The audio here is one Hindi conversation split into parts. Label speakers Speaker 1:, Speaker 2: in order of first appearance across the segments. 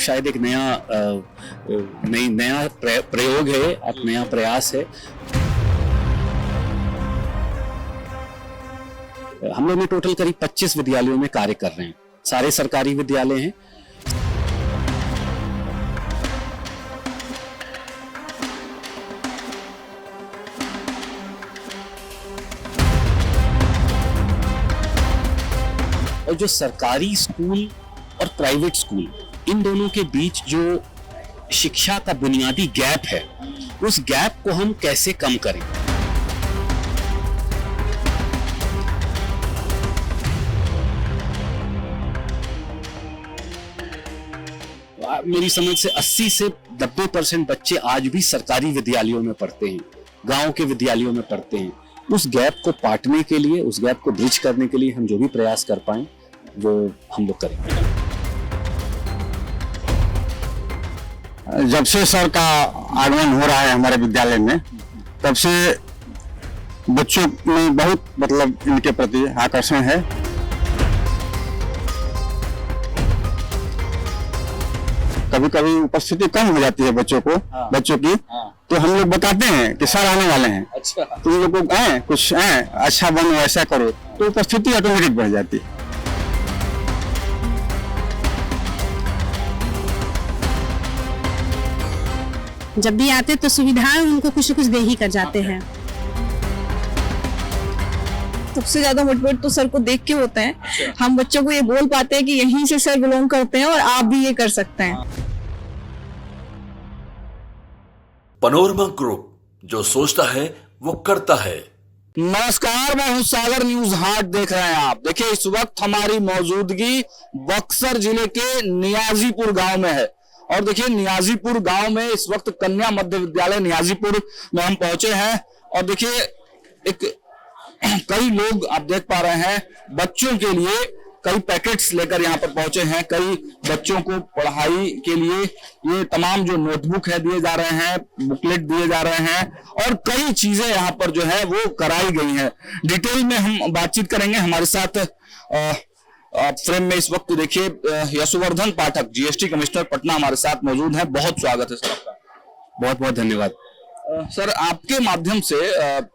Speaker 1: शायद एक नया प्रयोग है, एक नया प्रयास है। हम लोग ने टोटल करीब 25 विद्यालयों में कार्य कर रहे हैं, सारे सरकारी विद्यालय हैं। और जो सरकारी स्कूल और प्राइवेट स्कूल, इन दोनों के बीच जो शिक्षा का बुनियादी गैप है, उस गैप को हम कैसे कम करें। मेरी समझ से 80 से 90% बच्चे आज भी सरकारी विद्यालयों में पढ़ते हैं, गांव के विद्यालयों में पढ़ते हैं। उस गैप को पाटने के लिए, उस गैप को ब्रिज करने के लिए हम जो भी प्रयास कर पाएं वो हम लोग करेंगे।
Speaker 2: जब से सर का आगमन हो रहा है हमारे विद्यालय में, तब से बच्चों में बहुत इनके प्रति आकर्षण है। कभी कभी उपस्थिति कम हो जाती है बच्चों की, तो हम लोग बताते हैं कि सर आने वाले हैं,
Speaker 1: अच्छा,
Speaker 2: तुम लोग को कुछ अच्छा बनो, ऐसा करो, तो उपस्थिति ऑटोमेटिक बढ़ जाती है।
Speaker 3: जब भी आते तो सुविधाएं उनको कुछ न कुछ दे ही कर जाते हैं।
Speaker 4: सबसे ज्यादा मोटिवेट तो सर को देख के होता है। हम बच्चों को ये बोल पाते हैं कि यहीं से सर बिलोंग करते हैं और आप भी ये कर सकते हैं।
Speaker 5: पनोरमा ग्रुप, जो सोचता है वो करता है।
Speaker 6: नमस्कार, मैं हूं सागर, न्यूज हाट देख रहे हैं आप। देखिए, इस वक्त हमारी मौजूदगी बक्सर जिले के नियाजीपुर गांव में है। और देखिए, नियाजीपुर गांव में इस वक्त कन्या मध्य विद्यालय नियाजीपुर में हम पहुंचे हैं। और देखिए, कई लोग आप देख पा रहे हैं बच्चों के लिए कई पैकेट्स लेकर यहाँ पर पहुंचे हैं। कई बच्चों को पढ़ाई के लिए ये तमाम जो नोटबुक है दिए जा रहे हैं, बुकलेट दिए जा रहे हैं, और कई चीजें यहाँ पर जो है वो कराई गई हैं। डिटेल में हम बातचीत करेंगे। हमारे साथ फ्रेम में इस वक्त देखिए यशोवर्धन पाठक, जीएसटी कमिश्नर पटना, हमारे साथ मौजूद हैं। बहुत स्वागत है सर आपका।
Speaker 1: बहुत बहुत धन्यवाद।
Speaker 6: सर, आपके माध्यम से,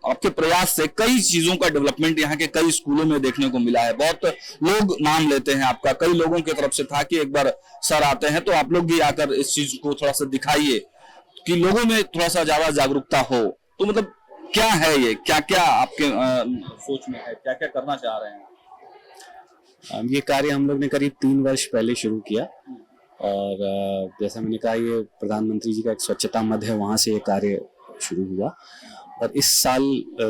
Speaker 6: आपके प्रयास से कई चीजों का डेवलपमेंट यहाँ के कई स्कूलों में देखने को मिला है। बहुत लोग नाम लेते हैं आपका। कई लोगों की तरफ से था कि एक बार सर आते हैं तो आप लोग भी आकर इस चीज को थोड़ा सा दिखाइए कि लोगों में थोड़ा सा ज्यादा जागरूकता हो। तो मतलब क्या है ये, क्या क्या आपके सोच में है, क्या क्या करना चाह रहे हैं?
Speaker 1: ये कार्य हम लोग ने करीब 3 वर्ष पहले शुरू किया। और जैसा मैंने कहा, ये प्रधानमंत्री जी का एक स्वच्छता मद है, वहां से ये कार्य शुरू हुआ। और इस साल,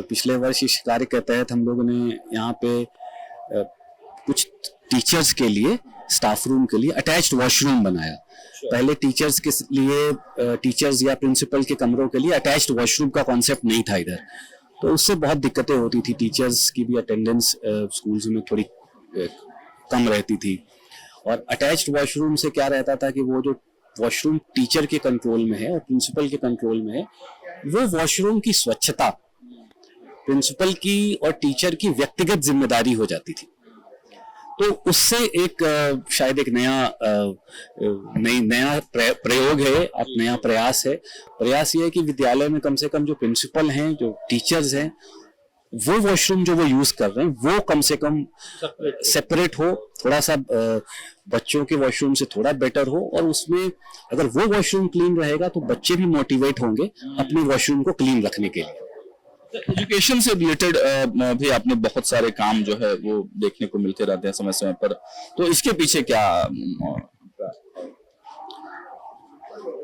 Speaker 1: पिछले वर्ष, इस कार्य के तहत हम लोगों ने यहाँ पे कुछ टीचर्स के लिए, स्टाफ रूम के लिए अटैच्ड वॉशरूम बनाया। पहले टीचर्स के लिए, टीचर्स या प्रिंसिपल के कमरों के लिए अटैच्ड वॉशरूम का कॉन्सेप्ट नहीं था इधर, तो उससे बहुत दिक्कतें होती थी। टीचर्स की भी अटेंडेंस स्कूल्स में थोड़ी कम रहती थी। और अटैच्ड वॉशरूम से क्या रहता था कि वो जो वॉशरूम टीचर के कंट्रोल में है और प्रिंसिपल के कंट्रोल में है, वो वॉशरूम की स्वच्छता प्रिंसिपल की और टीचर की व्यक्तिगत जिम्मेदारी हो जाती थी। तो उससे शायद एक नया प्रयोग है, एक नया प्रयास है। प्रयास ये है कि विद्यालय में कम से कम जो प्रिंसिपल हैं, जो टीचर्स हैं, वो वॉशरूम जो वो यूज कर रहे हैं वो कम से कम सेपरेट हो, थोड़ा सा बच्चों के वॉशरूम से थोड़ा बेटर हो। और उसमें अगर वो वॉशरूम क्लीन रहेगा तो बच्चे भी मोटिवेट होंगे अपने वॉशरूम को क्लीन रखने के लिए।
Speaker 6: एजुकेशन से रिलेटेड भी आपने बहुत सारे काम जो है वो देखने को मिलते रहते हैं समय समय पर, तो इसके पीछे क्या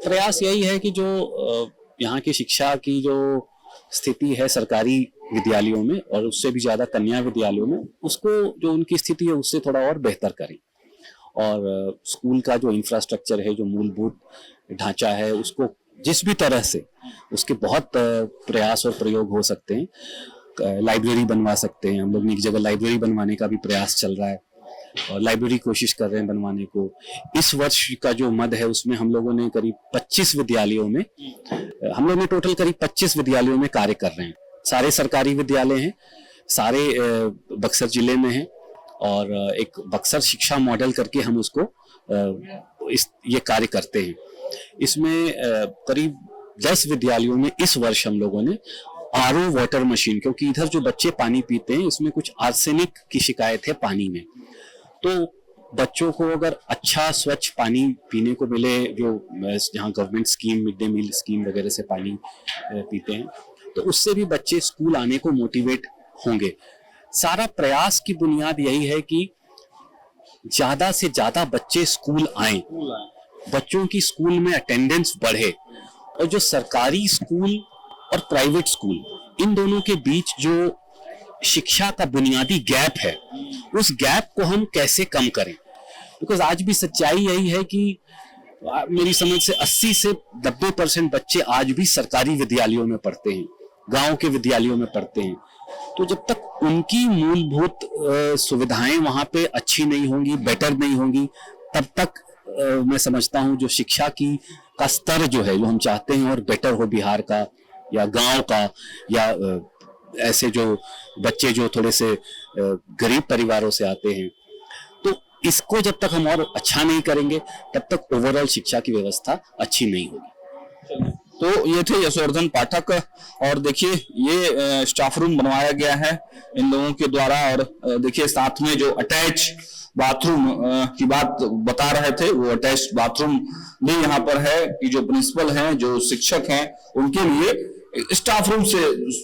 Speaker 1: प्रयास? यही है कि जो यहाँ की शिक्षा की जो स्थिति है सरकारी विद्यालयों में और उससे भी ज्यादा कन्या विद्यालयों में, उसको, जो उनकी स्थिति है उससे थोड़ा और बेहतर करें। और स्कूल का जो इंफ्रास्ट्रक्चर है, जो मूलभूत ढांचा है, उसको जिस भी तरह से, उसके बहुत प्रयास और प्रयोग हो सकते हैं। लाइब्रेरी बनवा सकते हैं। हम लोग ने एक जगह लाइब्रेरी बनवाने का भी प्रयास चल रहा है और लाइब्रेरी कोशिश कर रहे हैं बनवाने को। इस वर्ष का जो मद है उसमें हम लोगों ने करीब 25 विद्यालयों में, हम लोग ने टोटल करीब 25 विद्यालयों में कार्य कर रहे हैं। सारे सरकारी विद्यालय हैं, सारे बक्सर जिले में हैं। और एक बक्सर शिक्षा मॉडल करके हम उसको ये कार्य करते हैं। इसमें करीब 10 विद्यालयों में इस वर्ष हम लोगों ने आरओ वाटर मशीन, क्योंकि इधर जो बच्चे पानी पीते हैं इसमें कुछ आर्सेनिक की शिकायत है पानी में, तो बच्चों को अगर अच्छा स्वच्छ पानी पीने को मिले, जो जहाँ government scheme mid day meal scheme वगैरह से पानी पीते हैं, तो उससे भी बच्चे स्कूल आने को मोटिवेट होंगे। सारा प्रयास की बुनियाद यही है कि ज्यादा से ज्यादा बच्चे स्कूल आएं, बच्चों की स्कूल में अटेंडेंस बढ़े, और जो सरकारी स्कूल और प्राइवेट स्कूल इन दोनों के बीच जो शिक्षा का बुनियादी गैप है, उस गैप को हम कैसे कम करें। बिकॉज आज भी सच्चाई यही है कि मेरी समझ से 80 से 90% बच्चे आज भी सरकारी विद्यालयों में पढ़ते हैं, गांव के विद्यालयों में पढ़ते हैं। तो जब तक उनकी मूलभूत सुविधाएं वहां पे अच्छी नहीं होंगी, बेटर नहीं होंगी, तब तक मैं समझता हूं जो शिक्षा का स्तर जो है, जो हम चाहते हैं और बेटर हो बिहार का या गांव का, या ऐसे जो बच्चे जो थोड़े से गरीब परिवारों से आते हैं, तो इसको जब तक हम और अच्छा नहीं करेंगे तब तक ओवरऑल शिक्षा की व्यवस्था अच्छी नहीं होगी।
Speaker 6: तो ये थे यशोवर्धन पाठक, और देखिए ये स्टाफ रूम बनवाया गया है इन लोगों के द्वारा, और देखिए साथ में जो अटैच बाथरूम की बात बता रहे थे, वो अटैच बाथरूम भी यहाँ पर है कि जो प्रिंसिपल हैं, जो शिक्षक हैं, उनके लिए स्टाफ रूम से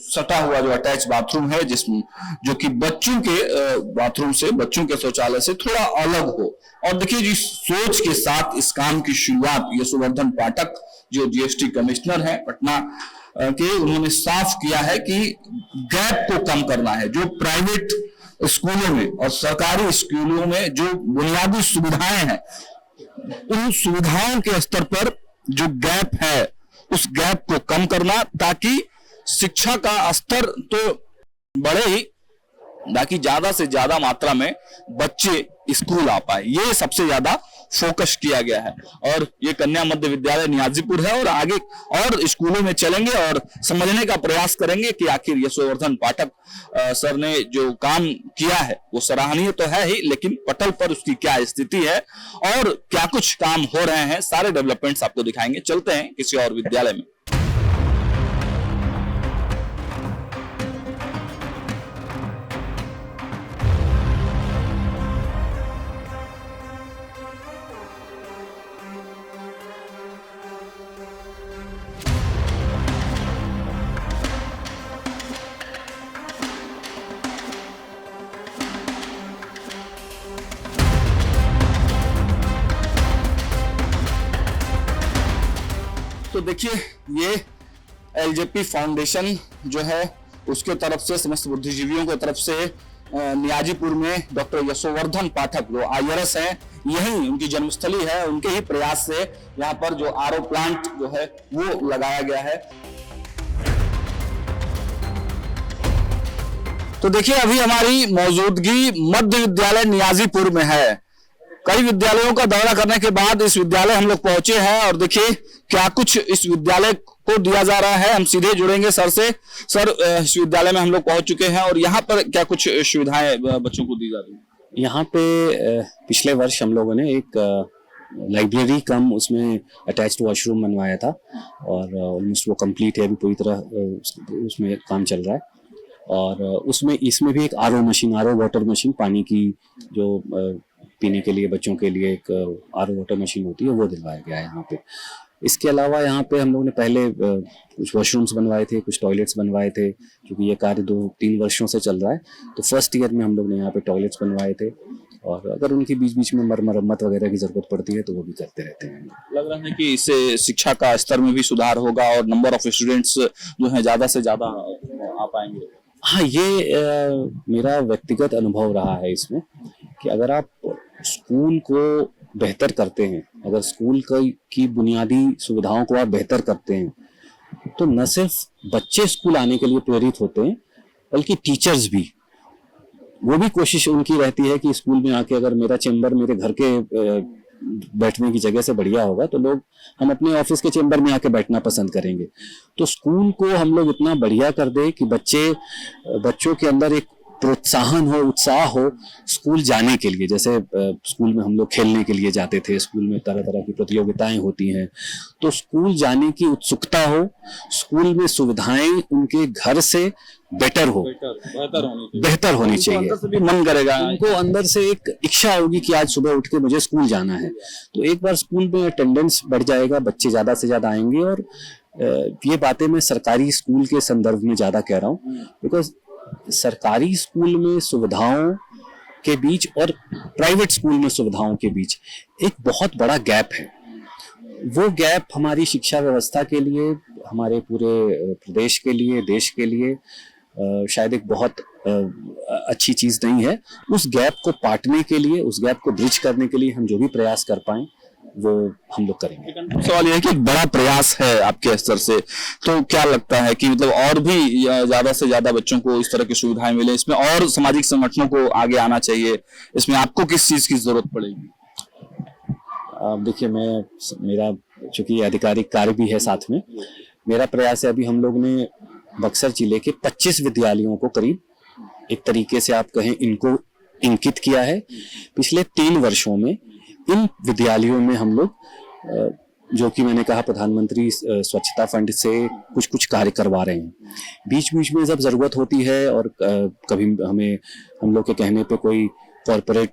Speaker 6: सटा हुआ जो अटैच बाथरूम है, जिसमें जो कि बच्चों के बाथरूम से, बच्चों के शौचालय से थोड़ा अलग हो। और देखिए जिस सोच के साथ इस काम की शुरुआत यशोवर्धन पाठक जो जीएसटी कमिश्नर है पटना के, उन्होंने साफ किया है कि गैप को कम करना है। जो प्राइवेट स्कूलों में और सरकारी स्कूलों में जो बुनियादी सुविधाएं हैं, उन सुविधाओं के स्तर पर जो गैप है, उस गैप को कम करना, ताकि शिक्षा का स्तर तो बढ़े ही, ताकि ज्यादा से ज्यादा मात्रा में बच्चे स्कूल आ पाए। ये सबसे ज्यादा फोकस किया गया है। और ये कन्या मध्य विद्यालय नियाजीपुर है, और आगे और स्कूलों में चलेंगे और समझने का प्रयास करेंगे कि आखिर यशोवर्धन पाठक सर ने जो काम किया है वो सराहनीय तो है ही, लेकिन पटल पर उसकी क्या स्थिति है और क्या कुछ काम हो रहे हैं, सारे डेवलपमेंट्स आपको दिखाएंगे। चलते हैं किसी और विद्यालय में। तो देखिए ये एलजेपी फाउंडेशन जो है उसके तरफ से, समस्त बुद्धिजीवियों की तरफ से नियाजीपुर में डॉक्टर यशोवर्धन पाठक जो आईआरएस हैं, यही उनकी जन्मस्थली है, उनके ही प्रयास से यहाँ पर जो आरओ प्लांट जो है वो लगाया गया है। तो देखिए अभी हमारी मौजूदगी मध्य विद्यालय नियाजीपुर में है। कई विद्यालयों का दौरा करने के बाद इस विद्यालय हम लोग पहुंचे हैं, और देखिए क्या कुछ इस विद्यालय को दिया जा रहा है। हम सीधे जुड़ेंगे सर से। सर, इस विद्यालय में हम लोग पहुंच चुके हैं, और यहाँ पर क्या कुछ सुविधाएं बच्चों को दी जा रही है?
Speaker 1: यहाँ पे पिछले वर्ष हम लोगों ने एक लाइब्रेरी कम उसमें अटैच्ड वॉशरूम बनवाया था, और ऑलमोस्ट वो कंप्लीट है, अभी पूरी तरह उसमें काम चल रहा है। और इसमें भी एक आरओ वाटर मशीन, पानी की जो पीने के लिए बच्चों के लिए एक आरओ वाटर मशीन होती है, वो दिलवाया गया है यहाँ पे। इसके अलावा यहाँ पे हम लोगों ने पहले कुछ वॉशरूम्स बनवाए थे, कुछ टॉयलेट्स बनवाए थे, क्योंकि ये कार्य 2-3 वर्षों से चल रहा है। तो फर्स्ट ईयर में हम लोग ने यहाँ पे टॉयलेट्स बनवाए थे, और अगर उनकी बीच बीच में मरम्मत वगैरह की जरूरत पड़ती है तो वो भी करते रहते हैं।
Speaker 6: लग रहा है कि इससे शिक्षा का स्तर में भी सुधार होगा और नंबर ऑफ स्टूडेंट्स जो है ज्यादा से ज्यादा आ पाएंगे।
Speaker 1: हाँ, ये मेरा व्यक्तिगत अनुभव रहा है इसमें कि अगर आप स्कूल को बेहतर करते हैं, अगर स्कूल की बुनियादी सुविधाओं को आप बेहतर करते हैं, तो न सिर्फ बच्चे स्कूल आने के लिए प्रेरित होते हैं, बल्कि टीचर्स भी, वो भी कोशिश उनकी रहती है कि स्कूल में आके अगर मेरा चेंबर मेरे घर के बैठने की जगह से बढ़िया होगा तो हम अपने ऑफिस के चेंबर में आके बैठना पसंद करेंगे। तो स्कूल को हम लोग इतना बढ़िया कर दे कि बच्चों के अंदर एक प्रोत्साहन हो, उत्साह हो स्कूल जाने के लिए। जैसे स्कूल में हम लोग खेलने के लिए जाते थे, स्कूल में तरह तरह की प्रतियोगिताएं होती हैं, तो स्कूल जाने की उत्सुकता हो, स्कूल में सुविधाएं उनके घर से बेहतर होनी चाहिए।
Speaker 6: अंदर से भी मन करेगा,
Speaker 1: उनको अंदर से एक इच्छा होगी कि आज सुबह उठ के मुझे स्कूल जाना है। तो एक बार स्कूल में अटेंडेंस बढ़ जाएगा, बच्चे ज्यादा से ज्यादा आएंगे। और ये बातें मैं सरकारी स्कूल के संदर्भ में ज्यादा कह रहा हूँ, बिकॉज सरकारी स्कूल में सुविधाओं के बीच और प्राइवेट स्कूल में सुविधाओं के बीच एक बहुत बड़ा गैप है। वो गैप हमारी शिक्षा व्यवस्था के लिए, हमारे पूरे प्रदेश के लिए, देश के लिए शायद एक बहुत अच्छी चीज नहीं है। उस गैप को पाटने के लिए, उस गैप को ब्रिज करने के लिए हम जो भी प्रयास कर पाएं वो हम लोग करेंगे।
Speaker 6: सवाल यह है कि एक बड़ा प्रयास है आपके स्तर से, तो क्या लगता है कि मतलब और भी ज्यादा से ज्यादा बच्चों को इस तरह की सुविधाएं मिले, इसमें और सामाजिक संगठनों को आगे आना चाहिए, इसमें आपको किस चीज की जरूरत पड़ेगी?
Speaker 1: देखिए, मेरा चूंकि आधिकारिक कार्य भी है साथ में, मेरा प्रयास है, अभी हम लोग ने बक्सर जिले के 25 विद्यालयों को करीब एक तरीके से आप कहें इनको इंकित किया है। पिछले 3 वर्षों में इन विद्यालयों में हम लोग, जो कि मैंने कहा प्रधानमंत्री स्वच्छता फंड से कुछ कुछ कार्य करवा रहे हैं। बीच बीच में जब जरूरत होती है और कभी हम लोग के कहने पे कोई कॉरपोरेट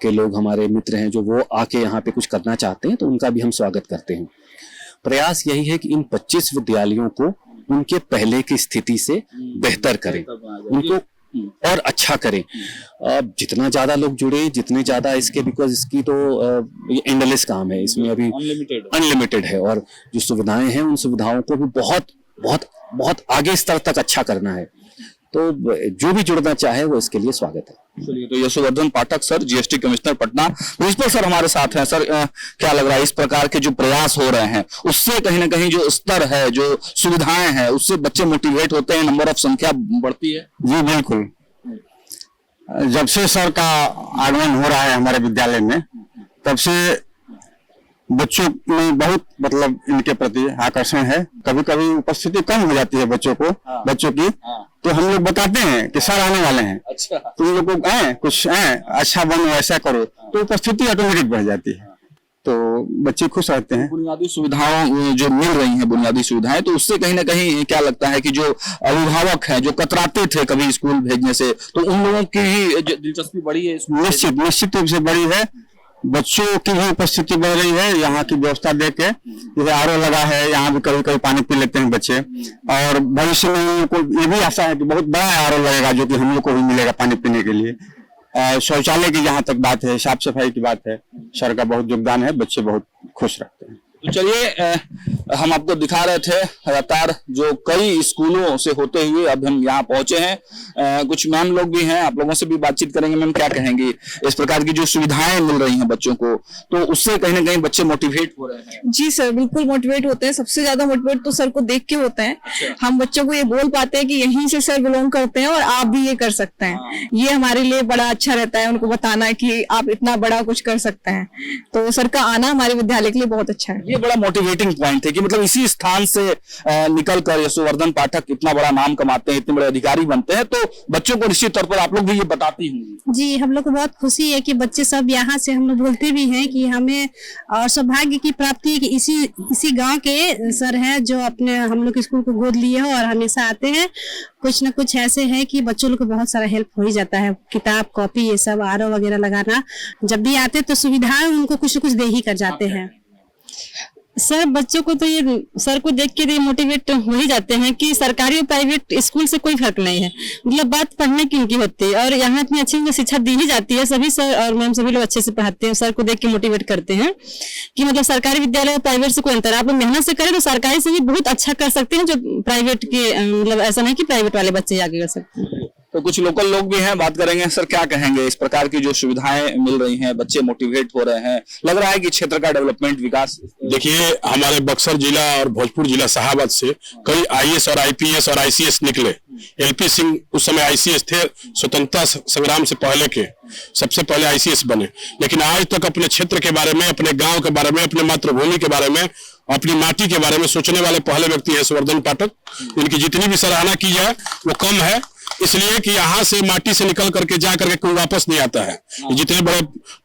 Speaker 1: के लोग हमारे मित्र हैं जो वो आके यहाँ पे कुछ करना चाहते हैं, तो उनका भी हम स्वागत करते हैं। प्रयास यही है कि इन 25 विद्यालयों को उनके पहले की स्थिति से बेहतर करें, उनको और अच्छा करें। जितना ज्यादा लोग जुड़े, जितने ज्यादा इसके, बिकॉज इसकी तो ये एंडलेस काम है, इसमें अभी अनलिमिटेड है। और जो सुविधाएं हैं उन सुविधाओं को भी बहुत बहुत बहुत आगे स्तर तक अच्छा करना है। तो जो भी जुड़ना चाहे वो इसके लिए स्वागत है।
Speaker 6: चलिए, तो Yashovardhan Pathak sir, GST commissioner Patna, principal sir हमारे साथ हैं। सर, क्या लग रहा है इस प्रकार के जो प्रयास हो रहे हैं उससे कहीं ना कहीं जो स्तर है, जो सुविधाएं हैं, उससे बच्चे मोटिवेट होते हैं, नंबर ऑफ संख्या बढ़ती है?
Speaker 2: जी बिल्कुल। जब से सर का आगमन हो रहा है हमारे विद्यालय में, तब से बच्चों में बहुत मतलब इनके प्रति आकर्षण है। कभी कभी उपस्थिति कम हो जाती है बच्चों की, तो हम लोग बताते हैं कि सर आने वाले हैं,
Speaker 6: अच्छा,
Speaker 2: तुम लोग को कुछ अच्छा बनो, ऐसा करो, तो उपस्थिति ऑटोमेटिक बढ़ जाती है, तो बच्चे खुश रहते हैं।
Speaker 6: बुनियादी सुविधाओं जो मिल रही हैं, बुनियादी सुविधाएं, तो उससे कहीं ना कहीं क्या लगता है कि जो अभिभावक हैं जो कतराते थे कभी स्कूल भेजने से, तो उन लोगों की ही दिलचस्पी बढ़ी है?
Speaker 2: निश्चित रूप से बढ़ी है। बच्चों की भी उपस्थिति बढ़ रही है। यहाँ की व्यवस्था देख के, जैसे आरओ लगा है, यहाँ भी कभी कभी पानी पी लेते हैं बच्चे। और भविष्य में हम लोग को ये भी आशा है कि बहुत बड़ा आरओ लगेगा जो कि हम लोग को भी मिलेगा पानी पीने के लिए। शौचालय की जहाँ तक बात है, साफ सफाई की बात है, सर का बहुत योगदान है, बच्चे बहुत खुश रहते हैं।
Speaker 6: तो चलिए, हम आपको दिखा रहे थे लगातार जो कई स्कूलों से होते हुए अब हम यहाँ पहुंचे हैं। कुछ मैम लोग भी हैं, आप लोगों से भी बातचीत करेंगे। मैम, क्या कहेंगी इस प्रकार की जो सुविधाएं मिल रही हैं बच्चों को, तो उससे कहीं ना कहीं बच्चे मोटिवेट हो रहे हैं?
Speaker 4: जी सर, बिल्कुल मोटिवेट होते हैं। सबसे ज्यादा मोटिवेट तो सर को देख के होते हैं। हम बच्चों को ये बोल पाते हैं कि यहीं से सर बिलोंग करते हैं और आप भी ये कर सकते हैं। ये हमारे लिए बड़ा अच्छा रहता है उनको बताना कि आप इतना बड़ा कुछ कर सकते हैं। तो सर का आना हमारे विद्यालय के लिए बहुत अच्छा है।
Speaker 6: ये बड़ा मोटिवेटिंग पॉइंट है कि मतलब इसी स्थान से निकलकर यशोवर्धन पाठक इतना बड़ा नाम कमाते हैं, इतने बड़े अधिकारी बनते हैं, तो बच्चों को निश्चित तौर पर आप लोग भी ये बताती होंगी।
Speaker 3: जी, हम लोग को बहुत खुशी है कि बच्चे सब यहाँ से, हम लोग बोलते भी हैं कि हमें और सौभाग्य की प्राप्ति है कि इसी गांव के सर हैं जो अपने हम लोग स्कूल को गोद लिए हो और हमेशा आते हैं। कुछ न कुछ ऐसे है कि बच्चों लोग को बहुत सारा हेल्प हो ही जाता है, किताब कॉपी ये सब, आरओ वगैरह लगाना। जब भी आते तो सुविधाएं उनको कुछ न कुछ दे ही कर जाते हैं।
Speaker 7: सर, बच्चों को तो ये सर को देख के मोटिवेट हो ही जाते हैं कि सरकारी और प्राइवेट स्कूल से कोई फर्क नहीं है, मतलब बात पढ़ने की उनकी होती है। और यहाँ इतनी अच्छी शिक्षा दी ही जाती है, सभी सर और मैम सभी लोग अच्छे से पढ़ाते हैं। सर को देख के मोटिवेट करते हैं कि मतलब सरकारी विद्यालय और प्राइवेट से कोई अंतर, आप मेहनत से करें तो सरकारी से भी बहुत अच्छा कर सकते हैं, जो प्राइवेट के मतलब ऐसा नहीं कि प्राइवेट वाले बच्चे आगे कर सकते हैं।
Speaker 6: तो कुछ लोकल लोग भी हैं, बात करेंगे। सर, क्या कहेंगे इस प्रकार की जो सुविधाएं मिल रही हैं, बच्चे मोटिवेट हो रहे हैं, लग रहा है कि क्षेत्र का डेवलपमेंट विकास?
Speaker 8: देखिए, हमारे बक्सर जिला और भोजपुर जिला शाहाबाद से कई आईएएस और आईपीएस और आईसीएस निकले। एलपी सिंह उस समय आईसीएस थे, स्वतंत्रता संग्राम से पहले के सबसे पहले आईसीएस बने। लेकिन आज तक अपने क्षेत्र के बारे में, अपने गांव के बारे में, अपने मातृभूमि के बारे में, अपनी माटी के बारे में सोचने वाले पहले व्यक्ति है यशोवर्धन पाठक। इनकी जितनी भी सराहना की जाए वो कम है। इसलिए कि यहाँ से माटी से निकल करके जा करके कोई वापस नहीं आता है। जितने बड़े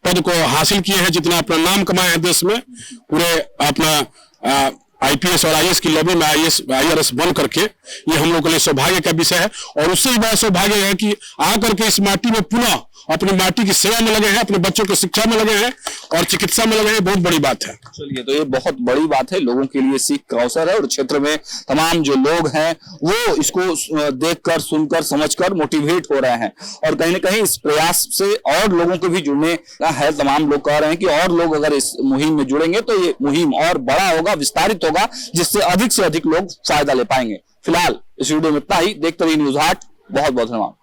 Speaker 8: पद को हासिल किए हैं, जितना अपना नाम कमाया है देश में, पूरे अपना आईपीएस और आईएएस की लॉबी में आईआरएस बन करके, ये हम लोग के लिए सौभाग्य का विषय है। और उससे भी बड़ा सौभाग्य है कि आकर के इस माटी में पुनः अपनी माटी की सेवा में लगे हैं, अपने बच्चों की शिक्षा में लगे हैं और चिकित्सा में लगे हैं। बहुत बड़ी बात है।
Speaker 6: चलिए, तो ये बहुत बड़ी बात है, लोगों के लिए सीख का अवसर है और क्षेत्र में तमाम जो लोग हैं वो इसको देखकर, सुनकर, समझकर मोटिवेट हो रहे हैं और कहीं ना कहीं इस प्रयास से और लोगों को भी जुड़ने का है। तमाम लोग कह रहे हैं कि और लोग अगर इस मुहिम में जुड़ेंगे तो ये मुहिम और बड़ा होगा, विस्तारित होगा, जिससे अधिक से अधिक लोग फायदा ले पाएंगे। फिलहाल इस वीडियो में इतना ही। देखते रहिए न्यूज़ हाट। बहुत बहुत धन्यवाद।